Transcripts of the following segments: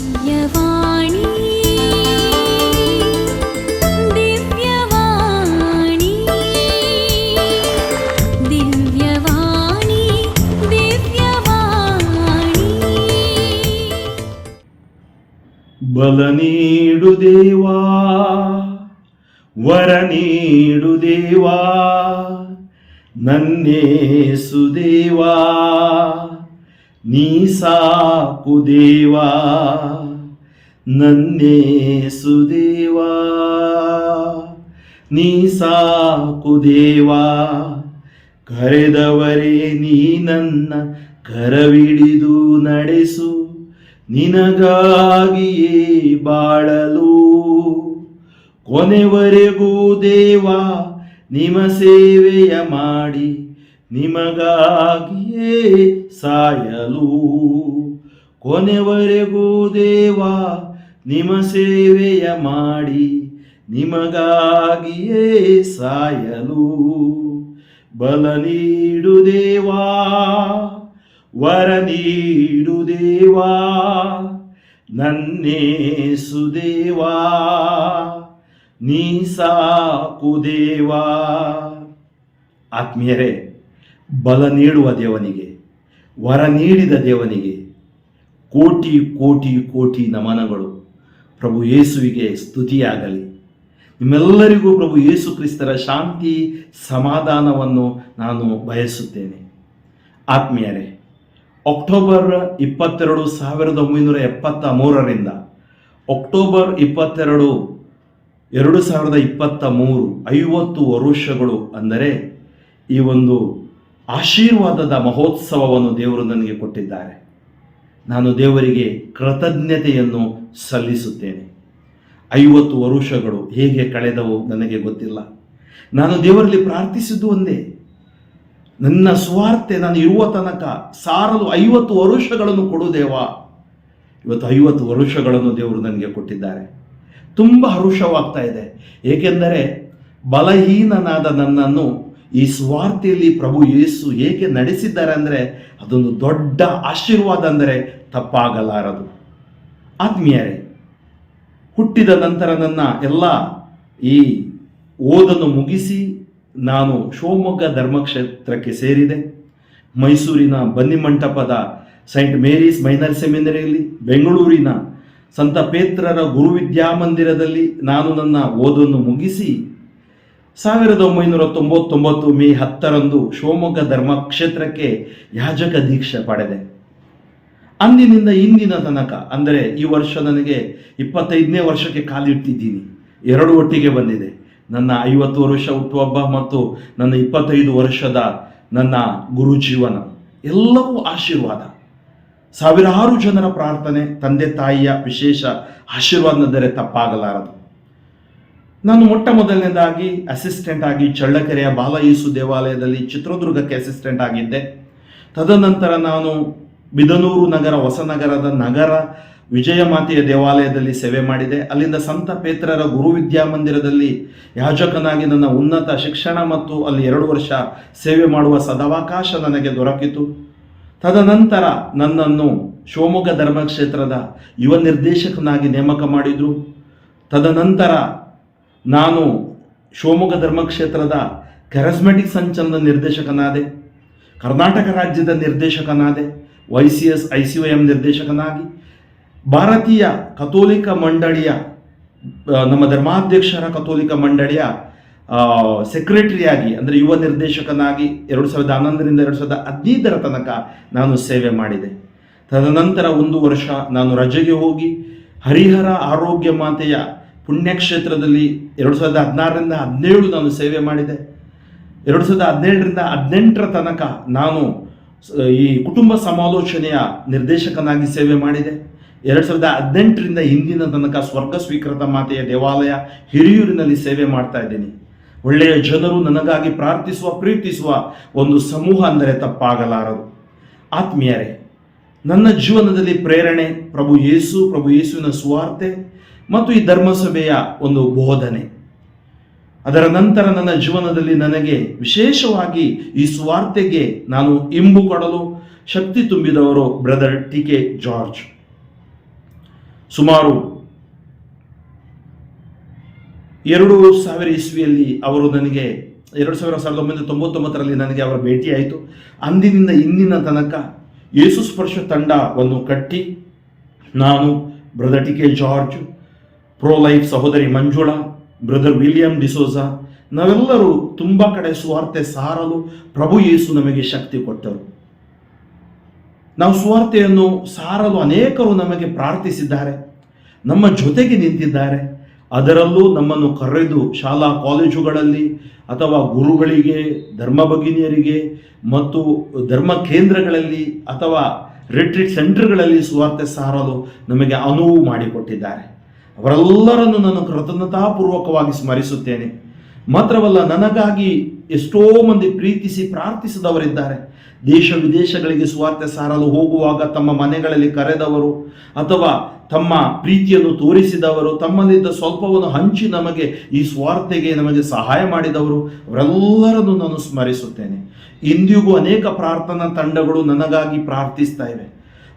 ದಿವ್ಯವಾಣಿ ದಿವ್ಯವಾಣಿ ದಿವ್ಯವಾಣಿ ದಿವ್ಯವಾಣಿ. ಬಲ ನೀಡು ದೇವಾ, ವರ ನೀಡು ದೇವಾ, ನನ್ನೇಸು ದೇವಾ, ನೀ ಸಾಕು ದೇವಾ, ನನ್ನೇಸು ದೇವಾ, ನೀ ಸಾಕು ದೇವಾ. ಕರೆದವರೇ ನೀ ನನ್ನ ಕರವಿಡಿದು ನಡೆಸು, ನಿನಗಾಗಿಯೇ ಬಾಳಲು ಕೊನೆವರೆಗೂ ದೇವಾ ನಿಮ್ಮ ಸೇವೆಯ ಮಾಡಿ, ನಿಮಗಾಗಿಯೇ ಸಾಯಲು. ಕೊನೆವರೆಗೂ ದೇವಾ ನಿಮ್ಮ ಸೇವೆಯ ಮಾಡಿ, ನಿಮಗಾಗಿಯೇ ಸಾಯಲು. ಬಲ ನೀಡು ದೇವಾ, ವರ ನೀಡು ದೇವಾ, ನನ್ನೇಸು ದೇವಾ, ನೀ ಸಾಕು ದೇವಾ. ಆತ್ಮೀಯರೇ, ಬಲ ನೀಡುವ ದೇವನಿಗೆ, ವರ ನೀಡಿದ ದೇವನಿಗೆ ಕೋಟಿ ಕೋಟಿ ಕೋಟಿ ನಮನಗಳು. ಪ್ರಭು ಯೇಸುವಿಗೆ ಸ್ತುತಿಯಾಗಲಿ. ನಿಮ್ಮೆಲ್ಲರಿಗೂ ಪ್ರಭು ಯೇಸು ಕ್ರಿಸ್ತರ ಶಾಂತಿ ಸಮಾಧಾನವನ್ನು ನಾನು ಬಯಸುತ್ತೇನೆ. ಆತ್ಮೀಯರೇ, ಅಕ್ಟೋಬರ್ 22, 1973 ಅಕ್ಟೋಬರ್ 22, 2023 50 ವರುಷಗಳು. ಅಂದರೆ ಈ ಒಂದು ಆಶೀರ್ವಾದದ ಮಹೋತ್ಸವವನ್ನು ದೇವರು ನನಗೆ ಕೊಟ್ಟಿದ್ದಾರೆ. ನಾನು ದೇವರಿಗೆ ಕೃತಜ್ಞತೆಯನ್ನು ಸಲ್ಲಿಸುತ್ತೇನೆ. 50 ವರುಷಗಳು ಹೇಗೆ ಕಳೆದವು ನನಗೆ ಗೊತ್ತಿಲ್ಲ. ನಾನು ದೇವರಲ್ಲಿ ಪ್ರಾರ್ಥಿಸಿದ್ದು ಒಂದೇ, ನನ್ನ ಸ್ವಾರ್ಥ ನಾನು ಇರುವ ತನಕ ಸಾರಲು 50 ವರುಷಗಳನ್ನು ಕೊಡು ದೇವಾ. ಇವತ್ತು 50 ವರುಷಗಳನ್ನು ದೇವರು ನನಗೆ ಕೊಟ್ಟಿದ್ದಾರೆ. ತುಂಬ ಹರುಷವಾಗ್ತಾ ಇದೆ. ಏಕೆಂದರೆ ಬಲಹೀನನಾದ ನನ್ನನ್ನು ಈ ಸ್ವಾರ್ಥೆಯಲ್ಲಿ ಪ್ರಭು ಯೇಸು ಏಕೆ ನಡೆಸಿದ್ದಾರೆ ಅಂದರೆ ಅದೊಂದು ದೊಡ್ಡ ಆಶೀರ್ವಾದ ಅಂದರೆ ತಪ್ಪಾಗಲಾರದು. ಆತ್ಮೀಯರೇ, ಹುಟ್ಟಿದ ನಂತರ ನನ್ನ ಎಲ್ಲ ಈ ಓದನ್ನು ಮುಗಿಸಿ ನಾನು ಶಿವಮೊಗ್ಗ ಧರ್ಮಕ್ಷೇತ್ರಕ್ಕೆ ಸೇರಿದೆ. ಮೈಸೂರಿನ ಬನ್ನಿಮಂಟಪದ ಸೈಂಟ್ ಮೇರೀಸ್ ಮೈನರ್ ಸೆಮಿನರಿಯಲ್ಲಿ, ಬೆಂಗಳೂರಿನ ಸಂತ ಪೇತ್ರರ ಗುರುವಿದ್ಯಾಮಂದಿರದಲ್ಲಿ ನಾನು ನನ್ನ ಓದನ್ನು ಮುಗಿಸಿ 1999 ಮೇ 10 ಶಿವಮೊಗ್ಗ ಧರ್ಮಕ್ಷೇತ್ರಕ್ಕೆ ಯಾಜಕ ದೀಕ್ಷೆ ಪಡೆದೆ. ಅಂದಿನಿಂದ ಇಂದಿನ ತನಕ, ಅಂದರೆ ಈ ವರ್ಷ ನನಗೆ 25ನೇ ವರ್ಷಕ್ಕೆ ಕಾಲಿಟ್ಟಿದ್ದೀನಿ. 2 ಒಟ್ಟಿಗೆ ಬಂದಿದೆ. ನನ್ನ 50 ವರ್ಷ ಹುಟ್ಟುಹಬ್ಬ ಮತ್ತು ನನ್ನ 25 ವರ್ಷದ ನನ್ನ ಗುರು ಜೀವನ ಎಲ್ಲವೂ ಆಶೀರ್ವಾದ. ಸಾವಿರಾರು ಜನರ ಪ್ರಾರ್ಥನೆ, ತಂದೆ ತಾಯಿಯ ವಿಶೇಷ ಆಶೀರ್ವಾದನೆಂದರೆ ತಪ್ಪಾಗಲಾರದು. ನಾನು ಮೊಟ್ಟ ಮೊದಲನೇದಾಗಿ ಅಸಿಸ್ಟೆಂಟ್ ಆಗಿ ಚಳ್ಳಕೆರೆಯ ಬಾಲಯೇಸು ದೇವಾಲಯದಲ್ಲಿ ಚಿತ್ರದುರ್ಗಕ್ಕೆ ಅಸಿಸ್ಟೆಂಟ್ ಆಗಿದ್ದೆ. ತದನಂತರ ನಾನು ಬಿದನೂರು ನಗರ, ಹೊಸನಗರದ ನಗರ ವಿಜಯಮಾತೆಯ ದೇವಾಲಯದಲ್ಲಿ ಸೇವೆ ಮಾಡಿದೆ. ಅಲ್ಲಿಂದ ಸಂತ ಪೇತ್ರರ ಗುರುವಿದ್ಯಾಮಂದಿರದಲ್ಲಿ ಯಾಜಕನಾಗಿ ನನ್ನ ಉನ್ನತ ಶಿಕ್ಷಣ ಮತ್ತು ಅಲ್ಲಿ 2 ವರ್ಷ ಸೇವೆ ಮಾಡುವ ಸದವಕಾಶ ನನಗೆ ದೊರಕಿತು. ತದನಂತರ ನನ್ನನ್ನು ಶಿವಮೊಗ್ಗ ಧರ್ಮಕ್ಷೇತ್ರದ ಯುವ ನಿರ್ದೇಶಕನಾಗಿ ನೇಮಕ ಮಾಡಿದರು. ತದನಂತರ ನಾನು ಶಿವಮೊಗ್ಗ ಧರ್ಮಕ್ಷೇತ್ರದ ಕ್ಯಾರಿಸ್ಮ್ಯಾಟಿಕ್ ಸಂಚಲನ ನಿರ್ದೇಶಕನಾದೆ. ಕರ್ನಾಟಕ ರಾಜ್ಯದ ನಿರ್ದೇಶಕನಾದೆ. YCS ICOM ನಿರ್ದೇಶಕನಾಗಿ ಭಾರತೀಯ ಕಥೋಲಿಕ ಮಂಡಳಿಯ, ನಮ್ಮ ಧರ್ಮಾಧ್ಯಕ್ಷರ ಕಥೋಲಿಕ ಮಂಡಳಿಯ ಸೆಕ್ರೆಟರಿಯಾಗಿ, ಅಂದರೆ ಯುವ ನಿರ್ದೇಶಕನಾಗಿ 2011ರಿಂದ 2015 ತನಕ ನಾನು ಸೇವೆ ಮಾಡಿದೆ. ತದನಂತರ 1 ವರ್ಷ ನಾನು ರಜೆಗೆ ಹೋಗಿ ಹರಿಹರ ಆರೋಗ್ಯ ಮಾತೆಯ ಪುಣ್ಯಕ್ಷೇತ್ರದಲ್ಲಿ 2016ರಿಂದ 17 ನಾನು ಸೇವೆ ಮಾಡಿದೆ. 2017ರಿಂದ 18 ತನಕ ನಾನು ಈ ಕುಟುಂಬ ಸಮಾಲೋಚನೆಯ ನಿರ್ದೇಶಕನಾಗಿ ಸೇವೆ ಮಾಡಿದೆ. 2018ರಿಂದ ಇಂದಿನ ತನಕ ಸ್ವರ್ಗ ಸ್ವೀಕೃತ ಮಾತೆಯ ದೇವಾಲಯ ಹಿರಿಯೂರಿನಲ್ಲಿ ಸೇವೆ ಮಾಡ್ತಾ ಇದ್ದೀನಿ. ಒಳ್ಳೆಯ ಜನರು ನನಗಾಗಿ ಪ್ರಾರ್ಥಿಸುವ, ಪ್ರೀತಿಸುವ ಒಂದು ಸಮೂಹ ಅಂದರೆ ತಪ್ಪಾಗಲಾರದು. ಆತ್ಮೀಯರೇ, ನನ್ನ ಜೀವನದಲ್ಲಿ ಪ್ರೇರಣೆ ಪ್ರಭು ಯೇಸುವಿನ ಸುವಾರ್ತೆ ಮತ್ತು ಈ ಧರ್ಮಸಭೆಯ ಒಂದು ಬೋಧನೆ. ಅದರ ನಂತರ ನನ್ನ ಜೀವನದಲ್ಲಿ ನನಗೆ ವಿಶೇಷವಾಗಿ ಈ ಸುವಾರ್ತೆಗೆ ನಾನು ಇಂಬು ಕೊಡಲು ಶಕ್ತಿ ತುಂಬಿದವರು ಬ್ರದರ್ TK ಜಾರ್ಜ್. ಸುಮಾರು 2000 ಇಸ್ವಿಯಲ್ಲಿ ಅವರು ನನಗೆ 1999ರಲ್ಲಿ ನನಗೆ ಅವರ ಭೇಟಿಯಾಯಿತು. ಅಂದಿನಿಂದ ಇಂದಿನ ತನಕ ಯೇಸು ಸ್ಪರ್ಶ ತಂಡವನ್ನು ಕಟ್ಟಿ ನಾನು, brother T K George, pro life ಸಹೋದರಿ ಮಂಜುಳಾ, ಬ್ರದರ್ ವಿಲಿಯಂ ಡಿಸೋಜಾ, ನಾವೆಲ್ಲರೂ ತುಂಬ ಕಡೆ ಸುವಾರ್ತೆ ಸಾರಲು ಪ್ರಭು ಯೇಸು ನಮಗೆ ಶಕ್ತಿ ಕೊಟ್ಟರು. ನಾವು ಸುವಾರ್ತೆಯನ್ನು ಸಾರಲು ಅನೇಕರು ನಮಗೆ ಪ್ರಾರ್ಥಿಸಿದ್ದಾರೆ, ನಮ್ಮ ಜೊತೆಗೆ ನಿಂತಿದ್ದಾರೆ. ಅದರಲ್ಲೂ ನಮ್ಮನ್ನು ಕರೆದು ಶಾಲಾ ಕಾಲೇಜುಗಳಲ್ಲಿ ಅಥವಾ ಗುರುಗಳಿಗೆ, ಧರ್ಮ ಭಗಿನಿಯರಿಗೆ ಮತ್ತು ಧರ್ಮ ಕೇಂದ್ರಗಳಲ್ಲಿ ಅಥವಾ ರಿಟ್ರೀಟ್ ಸೆಂಟರ್ಗಳಲ್ಲಿ ಸುವಾರ್ತೆ ಸಾರಲು ನಮಗೆ ಅನುವು ಮಾಡಿಕೊಟ್ಟಿದ್ದಾರೆ. ಅವರೆಲ್ಲರನ್ನು ನಾನು ಕೃತಜ್ಞತಾಪೂರ್ವಕವಾಗಿ ಸ್ಮರಿಸುತ್ತೇನೆ. ಮಾತ್ರವಲ್ಲ, ನನಗಾಗಿ ಎಷ್ಟೋ ಮಂದಿ ಪ್ರೀತಿಸಿ ಪ್ರಾರ್ಥಿಸಿದವರಿದ್ದಾರೆ. ದೇಶ ವಿದೇಶಗಳಿಗೆ ಸುವಾರ್ತೆ ಸಾರಲು ಹೋಗುವಾಗ ತಮ್ಮ ಮನೆಗಳಲ್ಲಿ ಕರೆದವರು ಅಥವಾ ತಮ್ಮ ಪ್ರೀತಿಯನ್ನು ತೋರಿಸಿದವರು, ತಮ್ಮಲ್ಲಿದ್ದ ಸ್ವಲ್ಪವನ್ನು ಹಂಚಿ ನಮಗೆ ಈ ಸ್ವಾರ್ಥೆಗೆ ನಮಗೆ ಸಹಾಯ ಮಾಡಿದವರು, ಅವರೆಲ್ಲರನ್ನು ನಾನು ಸ್ಮರಿಸುತ್ತೇನೆ. ಇಂದಿಗೂ ಅನೇಕ ಪ್ರಾರ್ಥನಾ ತಂಡಗಳು ನನಗಾಗಿ ಪ್ರಾರ್ಥಿಸ್ತಾ ಇವೆ.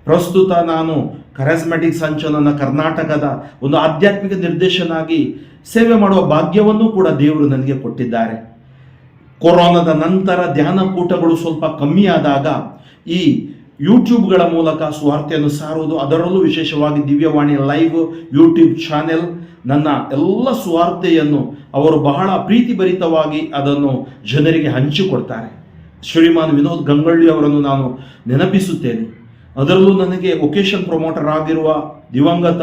ಪ್ರಸ್ತುತ ನಾನು ಕರಿಸ್ಮ್ಯಾಟಿಕ್ ಸಂಚಲನ ಕರ್ನಾಟಕದ ಒಂದು ಆಧ್ಯಾತ್ಮಿಕ ನಿರ್ದೇಶನಾಗಿ ಸೇವೆ ಮಾಡುವ ಭಾಗ್ಯವನ್ನು ಕೂಡ ದೇವರು ನನಗೆ ಕೊಟ್ಟಿದ್ದಾರೆ. ಕೊರೋನಾದ ನಂತರ ಧ್ಯಾನ ಕೂಟಗಳು ಸ್ವಲ್ಪ ಕಮ್ಮಿ ಆದಾಗ ಈ ಯೂಟ್ಯೂಬ್ಗಳ ಮೂಲಕ ಸುವಾರ್ತೆಯನ್ನು ಸಾರುವುದು, ಅದರಲ್ಲೂ ವಿಶೇಷವಾಗಿ ದಿವ್ಯವಾಣಿ ಲೈವ್ ಯೂಟ್ಯೂಬ್ ಚಾನೆಲ್, ನನ್ನ ಎಲ್ಲ ಸುವಾರ್ತೆಯನ್ನು ಅವರು ಬಹಳ ಪ್ರೀತಿಭರಿತವಾಗಿ ಅದನ್ನು ಜನರಿಗೆ ಹಂಚಿಕೊಡ್ತಾರೆ. ಶ್ರೀಮಾನ್ ವಿನೋದ್ ಗಂಗೊಳ್ಳಿ ಅವರನ್ನು ನಾನು ನೆನಪಿಸುತ್ತೇನೆ. ಅದರಲ್ಲೂ ನನಗೆ ಒಕೇಶನ್ ಪ್ರಮೋಟರ್ ಆಗಿರುವ ದಿವಂಗತ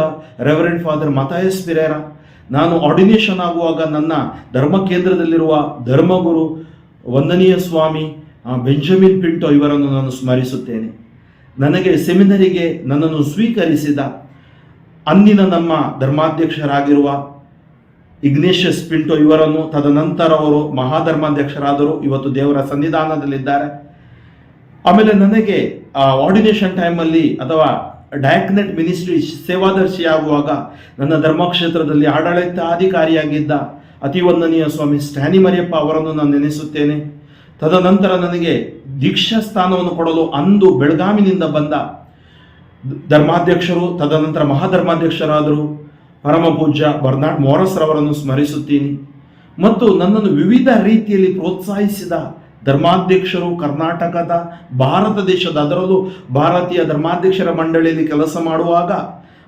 ರೆವರೆಂಡ್ ಫಾದರ್ ಮತಾಯಸ್ ಪಿರೇರಾ, ನಾನು ಆರ್ಡಿನೇಷನ್ ಆಗುವಾಗ ನನ್ನ ಧರ್ಮ ಕೇಂದ್ರದಲ್ಲಿರುವ ಧರ್ಮಗುರು ವಂದನೀಯ ಸ್ವಾಮಿ ಬೆಂಜಮಿನ್ ಪಿಂಟೋ ಇವರನ್ನು ನಾನು ಸ್ಮರಿಸುತ್ತೇನೆ. ನನಗೆ ಸೆಮಿನರಿಗೆ ನನ್ನನ್ನು ಸ್ವೀಕರಿಸಿದ ಅಂದಿನ ನಮ್ಮ ಧರ್ಮಾಧ್ಯಕ್ಷರಾಗಿರುವ ಇಗ್ನೇಷಿಯಸ್ ಪಿಂಟೋ ಇವರನ್ನು, ತದನಂತರ ಅವರು ಮಹಾಧರ್ಮಾಧ್ಯಕ್ಷರಾದರು, ಇವತ್ತು ದೇವರ ಸನ್ನಿಧಾನದಲ್ಲಿದ್ದಾರೆ. ಆಮೇಲೆ ನನಗೆ ಆರ್ಡಿನೇಷನ್ ಟೈಮಲ್ಲಿ ಅಥವಾ ಡಯಾಕ್ನೆಟ್ ಮಿನಿಸ್ಟ್ರಿ ಸೇವಾದರ್ಶಿ ಆಗುವಾಗ ನನ್ನ ಧರ್ಮಕ್ಷೇತ್ರದಲ್ಲಿ ಆಡಳಿತಾಧಿಕಾರಿಯಾಗಿದ್ದ ಅತಿವಂದನೀಯ ಸ್ವಾಮಿ ಸ್ಟ್ಯಾನಿ ಮರಿಯಪ್ಪ ಅವರನ್ನು ನಾನು ನೆನೆಸುತ್ತೇನೆ. ತದನಂತರ ನನಗೆ ದೀಕ್ಷಾ ಸ್ಥಾನವನ್ನು ಕೊಡಲು ಅಂದು ಬೆಳಗಾವಿನಿಂದ ಬಂದ ಧರ್ಮಾಧ್ಯಕ್ಷರು, ತದನಂತರ ಮಹಾಧರ್ಮಾಧ್ಯಕ್ಷರಾದರು ಪರಮ ಪೂಜ್ಯ ಬರ್ನಾಡ್ ಮೋರಸ್ ರವರನ್ನು ಸ್ಮರಿಸುತ್ತೀನಿ. ಮತ್ತು ನನ್ನನ್ನು ವಿವಿಧ ರೀತಿಯಲ್ಲಿ ಪ್ರೋತ್ಸಾಹಿಸಿದ ಧರ್ಮಾಧ್ಯಕ್ಷರು, ಕರ್ನಾಟಕದ, ಭಾರತ ದೇಶದ, ಅದರಲ್ಲೂ ಭಾರತೀಯ ಧರ್ಮಾಧ್ಯಕ್ಷರ ಮಂಡಳಿಯಲ್ಲಿ ಕೆಲಸ ಮಾಡುವಾಗ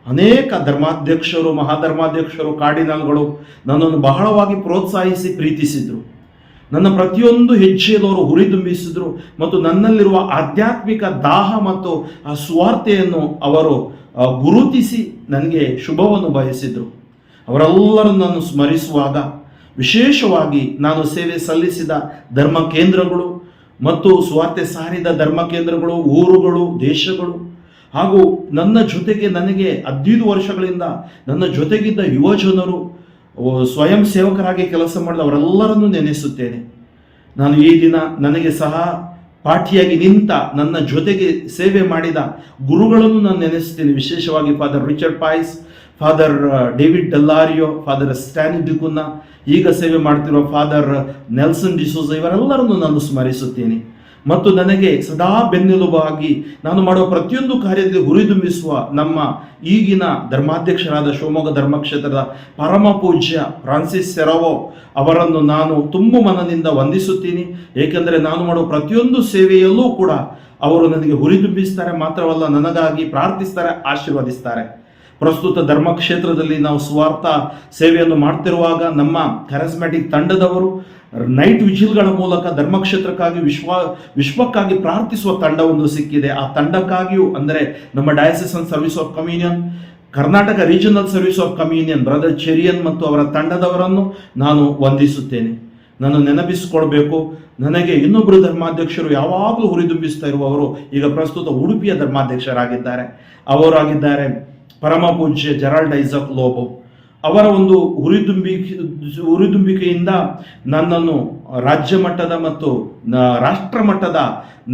ಅನೇಕ ಧರ್ಮಾಧ್ಯಕ್ಷರು, ಮಹಾಧರ್ಮಾಧ್ಯಕ್ಷರು, ಕಾರ್ಡಿನಲ್ಗಳು ನನ್ನನ್ನು ಬಹಳವಾಗಿ ಪ್ರೋತ್ಸಾಹಿಸಿ ಪ್ರೀತಿಸಿದರು. ನನ್ನ ಪ್ರತಿಯೊಂದು ಹೆಜ್ಜೆಯಲ್ಲೂ ಅವರು ಹುರಿದುಂಬಿಸಿದರು ಮತ್ತು ನನ್ನಲ್ಲಿರುವ ಆಧ್ಯಾತ್ಮಿಕ ದಾಹ ಮತ್ತು ಆ ಸ್ವಾರ್ಥೆಯನ್ನು ಅವರು ಗುರುತಿಸಿ ನನಗೆ ಶುಭವನ್ನು ಬಯಸಿದರು. ಅವರೆಲ್ಲರನ್ನು ನಾನು ಸ್ಮರಿಸುವಾಗ ವಿಶೇಷವಾಗಿ ನಾನು ಸೇವೆ ಸಲ್ಲಿಸಿದ ಧರ್ಮ ಕೇಂದ್ರಗಳು ಮತ್ತು ಸ್ವಾರ್ಥೆ ಸಾರಿದ ಧರ್ಮ ಕೇಂದ್ರಗಳು, ಊರುಗಳು, ದೇಶಗಳು ಹಾಗೂ ನನ್ನ ಜೊತೆಗೆ ನನಗೆ 15 ವರ್ಷಗಳಿಂದ ನನ್ನ ಜೊತೆಗಿದ್ದ ಯುವಜನರು, ಸ್ವಯಂ ಸೇವಕರಾಗಿ ಕೆಲಸ ಮಾಡಿದ ಅವರೆಲ್ಲರನ್ನೂ ನೆನೆಸುತ್ತೇನೆ. ನಾನು ಈ ದಿನ ನನಗೆ ಸಹ ಪಾಠಿಯಾಗಿ ನಿಂತ ನನ್ನ ಜೊತೆಗೆ ಸೇವೆ ಮಾಡಿದ ಗುರುಗಳನ್ನು ನಾನು ನೆನೆಸ್ತೀನಿ. ವಿಶೇಷವಾಗಿ father Richard Pais, father David Dellario, father Stany D'Cunha, ಈಗ ಸೇವೆ ಮಾಡ್ತಿರುವ ಫಾದರ್ ನೆಲ್ಸನ್ ಡಿಸೋಜ, ಇವರೆಲ್ಲರನ್ನು ನಾನು ಸ್ಮರಿಸುತ್ತೇನೆ. ಮತ್ತು ನನಗೆ ಸದಾ ಬೆನ್ನೆಲುಬಾಗಿ ನಾನು ಮಾಡುವ ಪ್ರತಿಯೊಂದು ಕಾರ್ಯದಲ್ಲಿ ಹುರಿದುಂಬಿಸುವ ನಮ್ಮ ಈಗಿನ ಧರ್ಮಾಧ್ಯಕ್ಷರಾದ ಶಿವಮೊಗ್ಗ ಧರ್ಮಕ್ಷೇತ್ರದ ಪರಮ ಪೂಜ್ಯ ಫ್ರಾನ್ಸಿಸ್ ಸೆರವೋ ಅವರನ್ನು ನಾನು ತುಂಬು ಮನದಿಂದ ವಂದಿಸುತ್ತೀನಿ. ಏಕೆಂದರೆ ನಾನು ಮಾಡುವ ಪ್ರತಿಯೊಂದು ಸೇವೆಯಲ್ಲೂ ಕೂಡ ಅವರು ನನಗೆ ಹುರಿದುಂಬಿಸ್ತಾರೆ, ಮಾತ್ರವಲ್ಲ ನನಗಾಗಿ ಪ್ರಾರ್ಥಿಸ್ತಾರೆ, ಆಶೀರ್ವದಿಸ್ತಾರೆ. ಪ್ರಸ್ತುತ ಧರ್ಮಕ್ಷೇತ್ರದಲ್ಲಿ ನಾವು ಸ್ವಾರ್ಥ ಸೇವೆಯನ್ನು ಮಾಡ್ತಿರುವಾಗ ನಮ್ಮ ಕರಿಸ್ಮ್ಯಾಟಿಕ್ ತಂಡದವರು ನೈಟ್ ವಿಜಿಲ್ಗಳ ಮೂಲಕ ಧರ್ಮಕ್ಷೇತ್ರಕ್ಕಾಗಿ ವಿಶ್ವಕ್ಕಾಗಿ ಪ್ರಾರ್ಥಿಸುವ ತಂಡವೊಂದು ಸಿಕ್ಕಿದೆ. ಆ ತಂಡಕ್ಕಾಗಿಯೂ ಅಂದರೆ ನಮ್ಮ diocesan service of communion, Karnataka regional service of communion brother Cherian ಮತ್ತು ಅವರ ತಂಡದವರನ್ನು ನಾನು ವಂದಿಸುತ್ತೇನೆ. ನಾನು ನೆನಪಿಸಿಕೊಳ್ಬೇಕು, ನನಗೆ ಇನ್ನೊಬ್ಬರು ಧರ್ಮಾಧ್ಯಕ್ಷರು ಯಾವಾಗಲೂ ಹುರಿದುಂಬಿಸ್ತಾ ಇರುವವರು ಈಗ ಪ್ರಸ್ತುತ ಉಡುಪಿಯ ಧರ್ಮಾಧ್ಯಕ್ಷರಾಗಿದ್ದಾರೆ. ಅವರಾಗಿದ್ದಾರೆ ಪರಮ ಪೂಜ್ಯ ಜೆರಾಲ್ಡ್ ಐಸಕ್ ಲೋಬೋ. ಅವರ ಒಂದು ಹುರಿದುಂಬಿಕೆಯಿಂದ ನನ್ನನ್ನು ರಾಜ್ಯ ಮಟ್ಟದ ಮತ್ತು ರಾಷ್ಟ್ರ ಮಟ್ಟದ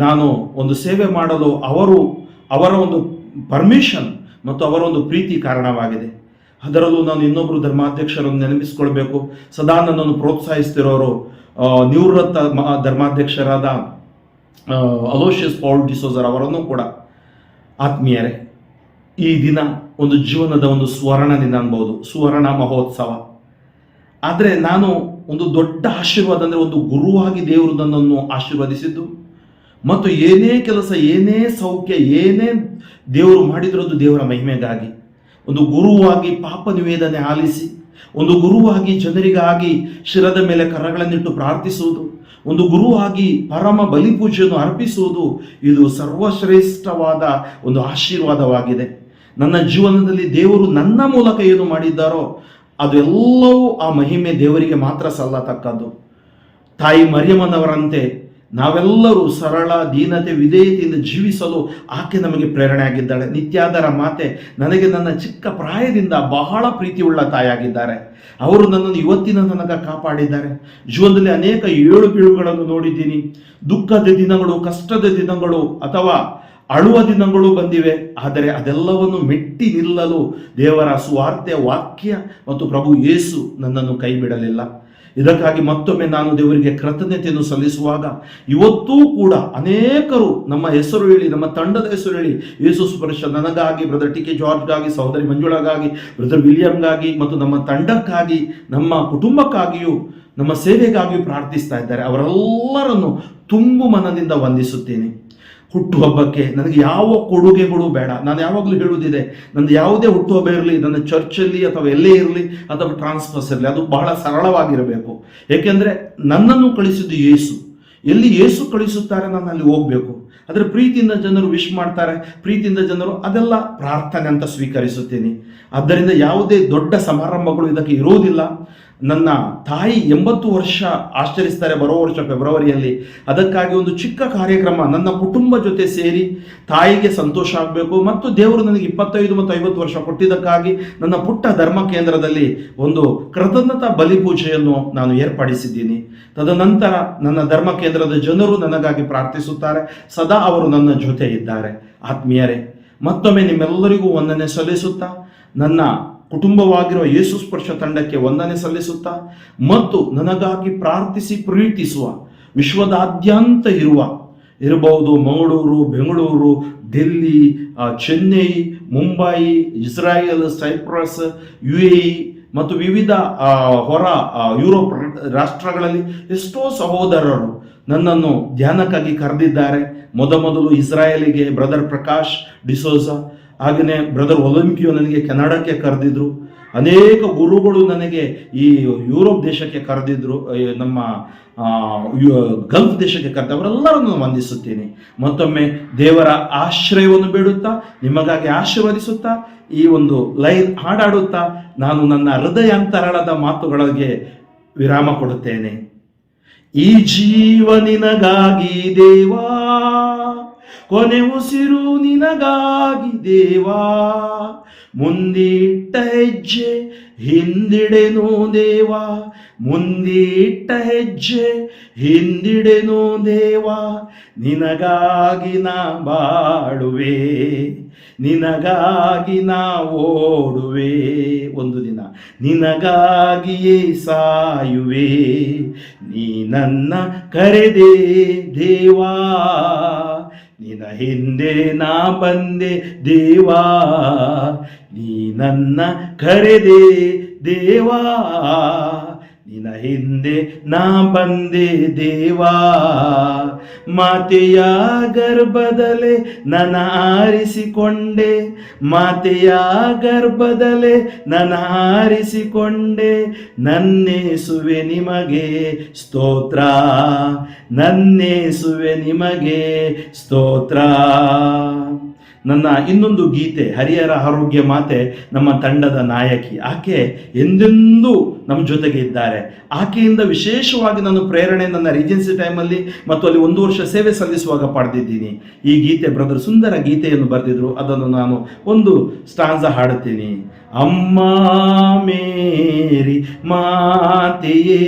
ನಾನು ಒಂದು ಸೇವೆ ಮಾಡಲು ಅವರ ಒಂದು ಪರ್ಮಿಷನ್ ಮತ್ತು ಅವರ ಒಂದು ಪ್ರೀತಿ ಕಾರಣವಾಗಿದೆ. ಅದರಲ್ಲೂ ನಾನು ಇನ್ನೊಬ್ಬರು ಧರ್ಮಾಧ್ಯಕ್ಷರನ್ನು ನೆನಪಿಸಿಕೊಳ್ಬೇಕು. ಸದಾ ನನ್ನನ್ನು ಪ್ರೋತ್ಸಾಹಿಸ್ತಿರೋರು ನಿವೃತ್ತ ಧರ್ಮಾಧ್ಯಕ್ಷರಾದ ಅಲೋಷಿಯಸ್ ಪೌಲ್ ಡಿಸೋಜರ್ ಅವರನ್ನು ಕೂಡ ಆತ್ಮೀಯರೇ. ಈ ದಿನ ಒಂದು ಜೀವನದ ಒಂದು ಸುವರ್ಣ ದಿನ ಅನ್ಬೋದು, ಸುವರ್ಣ ಮಹೋತ್ಸವ. ಆದರೆ ನಾನು ಒಂದು ದೊಡ್ಡ ಆಶೀರ್ವಾದ ಅಂದರೆ ಒಂದು ಗುರುವಾಗಿ ದೇವರು ನನ್ನನ್ನು ಆಶೀರ್ವದಿಸಿದ್ದು, ಮತ್ತು ಏನೇ ಕೆಲಸ, ಏನೇ ಸೌಖ್ಯ, ಏನೇ ದೇವರು ಮಾಡಿದಿರೋದು ದೇವರ ಮಹಿಮೆಗಾಗಿ. ಒಂದು ಗುರುವಾಗಿ ಪಾಪ ನಿವೇದನೆ ಆಲಿಸಿ, ಒಂದು ಗುರುವಾಗಿ ಜನರಿಗಾಗಿ ಶಿರದ ಮೇಲೆ ಕರಗಳನ್ನಿಟ್ಟು ಪ್ರಾರ್ಥಿಸುವುದು, ಒಂದು ಗುರುವಾಗಿ ಪರಮ ಬಲಿಪೂಜೆಯನ್ನು ಅರ್ಪಿಸುವುದು, ಇದು ಸರ್ವಶ್ರೇಷ್ಠವಾದ ಒಂದು ಆಶೀರ್ವಾದವಾಗಿದೆ. ನನ್ನ ಜೀವನದಲ್ಲಿ ದೇವರು ನನ್ನ ಮೂಲಕ ಏನು ಮಾಡಿದ್ದಾರೋ ಅದೆಲ್ಲವೂ ಆ ಮಹಿಮೆ ದೇವರಿಗೆ ಮಾತ್ರ ಸಲ್ಲತಕ್ಕದ್ದು. ತಾಯಿ ಮರಿಯಮ್ಮನವರಂತೆ ನಾವೆಲ್ಲರೂ ಸರಳ, ದೀನತೆ, ವಿಧೇಯತೆಯಿಂದ ಜೀವಿಸಲು ಆಕೆ ನಮಗೆ ಪ್ರೇರಣೆ ಆಗಿದ್ದಾಳೆ. ನಿತ್ಯಾಧಾರ ಮಾತೆ ನನಗೆ ನನ್ನ ಚಿಕ್ಕ ಪ್ರಾಯದಿಂದ ಬಹಳ ಪ್ರೀತಿಯುಳ್ಳ ತಾಯಿಯಾಗಿದ್ದಾರೆ. ಅವರು ನನ್ನನ್ನು ಇವತ್ತಿನ ತನಕ ಕಾಪಾಡಿದ್ದಾರೆ. ಜೀವನದಲ್ಲಿ ಅನೇಕ ಏಳು ಬೀಳುಗಳನ್ನು ನೋಡಿದ್ದೀನಿ. ದುಃಖದ ದಿನಗಳು, ಕಷ್ಟದ ದಿನಗಳು ಅಥವಾ ಅಳುವ ದಿನಗಳು ಬಂದಿವೆ. ಆದರೆ ಅದೆಲ್ಲವನ್ನು ಮೆಟ್ಟಿ ನಿಲ್ಲಲು ದೇವರ ಸುವಾರ್ತೆಯ ವಾಕ್ಯ ಮತ್ತು ಪ್ರಭು ಯೇಸು ನನ್ನನ್ನು ಕೈ ಬಿಡಲಿಲ್ಲ. ಇದಕ್ಕಾಗಿ ಮತ್ತೊಮ್ಮೆ ನಾನು ದೇವರಿಗೆ ಕೃತಜ್ಞತೆಯನ್ನು ಸಲ್ಲಿಸುವಾಗ ಇವತ್ತೂ ಕೂಡ ಅನೇಕರು ನಮ್ಮ ಹೆಸರು ಹೇಳಿ, ನಮ್ಮ ತಂಡದ ಹೆಸರು ಹೇಳಿ, ಯೇಸು ಸ್ಪರ್ಶ ನನಗಾಗಿ, ಬ್ರದರ್ ಟಿ ಕೆ ಜಾರ್ಜ್ಗಾಗಿ, ಸಹೋದರಿ ಮಂಜುಳಗಾಗಿ, ಬ್ರದರ್ ವಿಲಿಯಂಗಾಗಿ ಮತ್ತು ನಮ್ಮ ತಂಡಕ್ಕಾಗಿ, ನಮ್ಮ ಕುಟುಂಬಕ್ಕಾಗಿಯೂ, ನಮ್ಮ ಸೇವೆಗಾಗಿಯೂ ಪ್ರಾರ್ಥಿಸ್ತಾ ಇದ್ದಾರೆ. ಅವರೆಲ್ಲರನ್ನು ತುಂಬು ಮನದಿಂದ ವಂದಿಸುತ್ತೇನೆ. ಹುಟ್ಟುಹಬ್ಬಕ್ಕೆ ನನಗೆ ಯಾವ ಕೊಡುಗೆಗಳು ಬೇಡ. ನಾನು ಯಾವಾಗಲೂ ಹೇಳುವುದಿದೆ, ನಂದು ಯಾವುದೇ ಹುಟ್ಟುಹಬ್ಬ ಇರಲಿ, ನನ್ನ ಚರ್ಚಲ್ಲಿ ಅಥವಾ ಎಲ್ಲೇ ಇರಲಿ ಅಥವಾ ಟ್ರಾನ್ಸ್ಫರ್ಸ್ ಇರಲಿ, ಅದು ಬಹಳ ಸರಳವಾಗಿರಬೇಕು. ಏಕೆಂದರೆ ನನ್ನನ್ನು ಕಳಿಸಿದ್ದು ಯೇಸು. ಎಲ್ಲಿ ಯೇಸು ಕಳಿಸುತ್ತಾರೆ ನಾನು ಅಲ್ಲಿ ಹೋಗಬೇಕು. ಆದರೆ ಪ್ರೀತಿಯಿಂದ ಜನರು ವಿಶ್ ಮಾಡ್ತಾರೆ, ಪ್ರೀತಿಯಿಂದ ಜನರು ಅದೆಲ್ಲ ಪ್ರಾರ್ಥನೆ ಅಂತ ಸ್ವೀಕರಿಸುತ್ತೇನೆ. ಆದ್ದರಿಂದ ಯಾವುದೇ ದೊಡ್ಡ ಸಮಾರಂಭಗಳು ಇದಕ್ಕೆ ಇರುವುದಿಲ್ಲ. ನನ್ನ ತಾಯಿ 80 ವರ್ಷ ಆಚರಿಸ್ತಾರೆ ಬರೋ ವರ್ಷ ಫೆಬ್ರವರಿಯಲ್ಲಿ. ಅದಕ್ಕಾಗಿ ಒಂದು ಚಿಕ್ಕ ಕಾರ್ಯಕ್ರಮ ನನ್ನ ಕುಟುಂಬ ಜೊತೆ ಸೇರಿ ತಾಯಿಗೆ ಸಂತೋಷ ಆಗಬೇಕು, ಮತ್ತು ದೇವರು ನನಗೆ 25 ಮತ್ತು 50 ವರ್ಷ ಕೊಟ್ಟಿದ್ದಕ್ಕಾಗಿ ನನ್ನ ಪುಟ್ಟ ಧರ್ಮ ಕೇಂದ್ರದಲ್ಲಿ ಒಂದು ಕೃತಜ್ಞತಾ ಬಲಿಪೂಜೆಯನ್ನು ನಾನು ಏರ್ಪಡಿಸಿದ್ದೀನಿ. ತದನಂತರ ನನ್ನ ಧರ್ಮ ಕೇಂದ್ರದ ಜನರು ನನಗಾಗಿ ಪ್ರಾರ್ಥಿಸುತ್ತಾರೆ. ಸದಾ ಅವರು ನನ್ನ ಜೊತೆ ಇದ್ದಾರೆ. ಆತ್ಮೀಯರೇ, ಮತ್ತೊಮ್ಮೆ ನಿಮ್ಮೆಲ್ಲರಿಗೂ ವಂದನೆ ಸಲ್ಲಿಸುತ್ತಾ, ನನ್ನ ಕುಟುಂಬವಾಗಿರುವ ಯೇಸು ಸ್ಪರ್ಶ ತಂಡಕ್ಕೆ ವಂದನೆ ಸಲ್ಲಿಸುತ್ತಾ, ಮತ್ತು ನನಗಾಗಿ ಪ್ರಾರ್ಥಿಸಿ ಪ್ರೀತಿಸುವ ವಿಶ್ವದಾದ್ಯಂತ ಇರಬಹುದು ಮಂಗಳೂರು, ಬೆಂಗಳೂರು, ಡೆಲ್ಲಿ, ಚೆನ್ನೈ, ಮುಂಬೈ, ಇಸ್ರಾಯೇಲ್, ಸೈಪ್ರಸ್, UAE ಮತ್ತು ವಿವಿಧ ಹೊರ ಯುರೋಪ್ ರಾಷ್ಟ್ರಗಳಲ್ಲಿ ಎಷ್ಟೋ ಸಹೋದರರು ನನ್ನನ್ನು ಧ್ಯಾನಕ್ಕಾಗಿ ಕರೆದಿದ್ದಾರೆ. ಮೊದಲು ಇಸ್ರಾಯೇಲಿಗೆ ಬ್ರದರ್ ಪ್ರಕಾಶ್ ಡಿಸೋಜಾ, ಹಾಗೆಯೇ ಬ್ರದರ್ ಒಲಿಂಪಿಯೋ ನನಗೆ ಕೆನಡಾಕ್ಕೆ ಕರೆದಿದ್ರು. ಅನೇಕ ಗುರುಗಳು ನನಗೆ ಈ ಯುರೋಪ್ ದೇಶಕ್ಕೆ ಕರೆದಿದ್ರು, ನಮ್ಮ ಗಲ್ಫ್ ದೇಶಕ್ಕೆ ಕರೆದ ಅವರೆಲ್ಲರನ್ನು ವಂದಿಸುತ್ತೇನೆ. ಮತ್ತೊಮ್ಮೆ ದೇವರ ಆಶ್ರಯವನ್ನು ಬೇಡುತ್ತಾ, ನಿಮಗಾಗಿ ಆಶೀರ್ವದಿಸುತ್ತಾ, ಈ ಒಂದು ಲೈನ್ ಹಾಡಾಡುತ್ತಾ ನಾನು ನನ್ನ ಹೃದಯಾಂತರಾಳದ ಮಾತುಗಳಿಗೆ ವಿರಾಮ ಕೊಡುತ್ತೇನೆ. ಈ ಜೀವ ನಿನಗಾಗಿ ದೇವಾ, ಕೊನೆ ಉಸಿರು ನಿನಗಾಗಿ ದೇವಾ, ಮುಂದಿಟ್ಟ ಹೆಜ್ಜೆ ಹಿಂದಿಡೆನು ದೇವಾ, ಮುಂದಿಟ್ಟ ಹೆಜ್ಜೆ ಹಿಂದಿಡೆನು ದೇವಾ, ನಿನಗಾಗಿ ನಾ ಬಾಳುವೆ, ನಿನಗಾಗಿ ನಾ ಓಡುವೆ, ಒಂದು ದಿನ ನಿನಗಾಗಿಯೇ ಸಾಯುವೆ, ನೀ ನನ್ನ ಕರೆದೆ ದೇವಾ, ನಿನ್ನ ಹಿಂದೆ ನಾ ಬಂದೆ ದೇವಾ, ನೀ ನನ್ನ ಕರೆದೆ ದೇವಾ, ನಿನ್ನ ಹಿಂದೆ ನಾ ಬಂದೆ ದೇವಾ, ಮಾತೆಯ ಗರ್ಭದಲ್ಲೇ ನನ್ನ ಆರಿಸಿಕೊಂಡೆ, ಮಾತೆಯ ಗರ್ಭದಲ್ಲೇ ನನ್ನ ಆರಿಸಿಕೊಂಡೆ, ನನ್ನೇಸುವೆ ನಿಮಗೆ ಸ್ತೋತ್ರ, ನನ್ನೇಸುವೆ ನಿಮಗೆ ಸ್ತೋತ್ರ. ನನ್ನ ಇನ್ನೊಂದು ಗೀತೆ ಹರಿಹರ ಆರೋಗ್ಯ ಮಾತೆ ನಮ್ಮ ತಂಡದ ನಾಯಕಿ. ಆಕೆ ಎಂದೆಂದೂ ನಮ್ಮ ಜೊತೆಗೆ ಇದ್ದಾರೆ. ಆಕೆಯಿಂದ ವಿಶೇಷವಾಗಿ ನಾನು ಪ್ರೇರಣೆ ನನ್ನ ರೀಜೆನ್ಸಿ ಟೈಮಲ್ಲಿ ಮತ್ತು ಅಲ್ಲಿ 1 ವರ್ಷ ಸೇವೆ ಸಲ್ಲಿಸುವಾಗ ಪಡೆದಿದ್ದೀನಿ. ಈ ಗೀತೆ ಬ್ರದರ್ ಸುಂದರ ಗೀತೆಯನ್ನು ಬರೆದಿದ್ರು, ಅದನ್ನು ನಾನು ಒಂದು ಸ್ಟಾನ್ಸ ಹಾಡುತ್ತೀನಿ. ಅಮ್ಮ ಮೇರಿ ಮಾತೆಯೇ,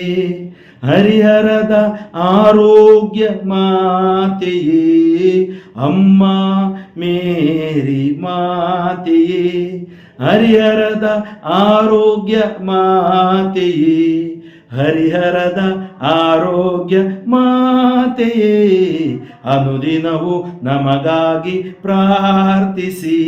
ಹರಿಹರದ ಆರೋಗ್ಯ ಮಾತೆಯೇ, ಅಮ್ಮ ಮೇರಿ ಮಾತೆಯೇ, ಹರಿಹರದ ಆರೋಗ್ಯ ಮಾತೆಯೇ, ಹರಿಹರದ ಆರೋಗ್ಯ ಮಾತೆಯೇ, ಅನುದಿನವೂ ನಮಗಾಗಿ ಪ್ರಾರ್ಥಿಸಿ,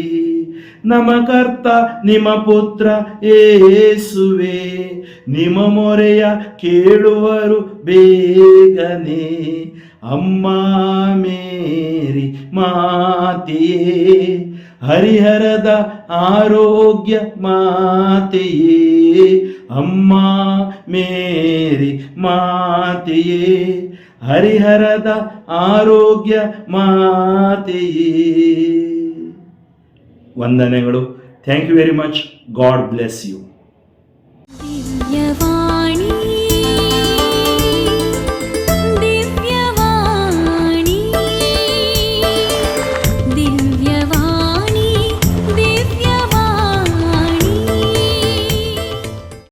ನಮ್ಮ ಕರ್ತ ನಿಮ್ಮ ಪುತ್ರ ಯೇಸುವೆ, ನಿಮ್ಮ ಮೊರೆಯ ಕೇಳುವರು ಬೇಗನೆ. ಅಮ್ಮ ಮೇರಿ ಮಾತೆಯೇ, ಹರಿಹರದ ಆರೋಗ್ಯ ಮಾತೆಯೇ, ಅಮ್ಮ ಮೇರಿ ಮಾತೆಯೇ, ಹರಿಹರದ ಆರೋಗ್ಯ ಮಾತೆಯೇ. ವಂದನೆಗಳು. Thank you very much. God bless you. ದಿವ್ಯವಾಣಿ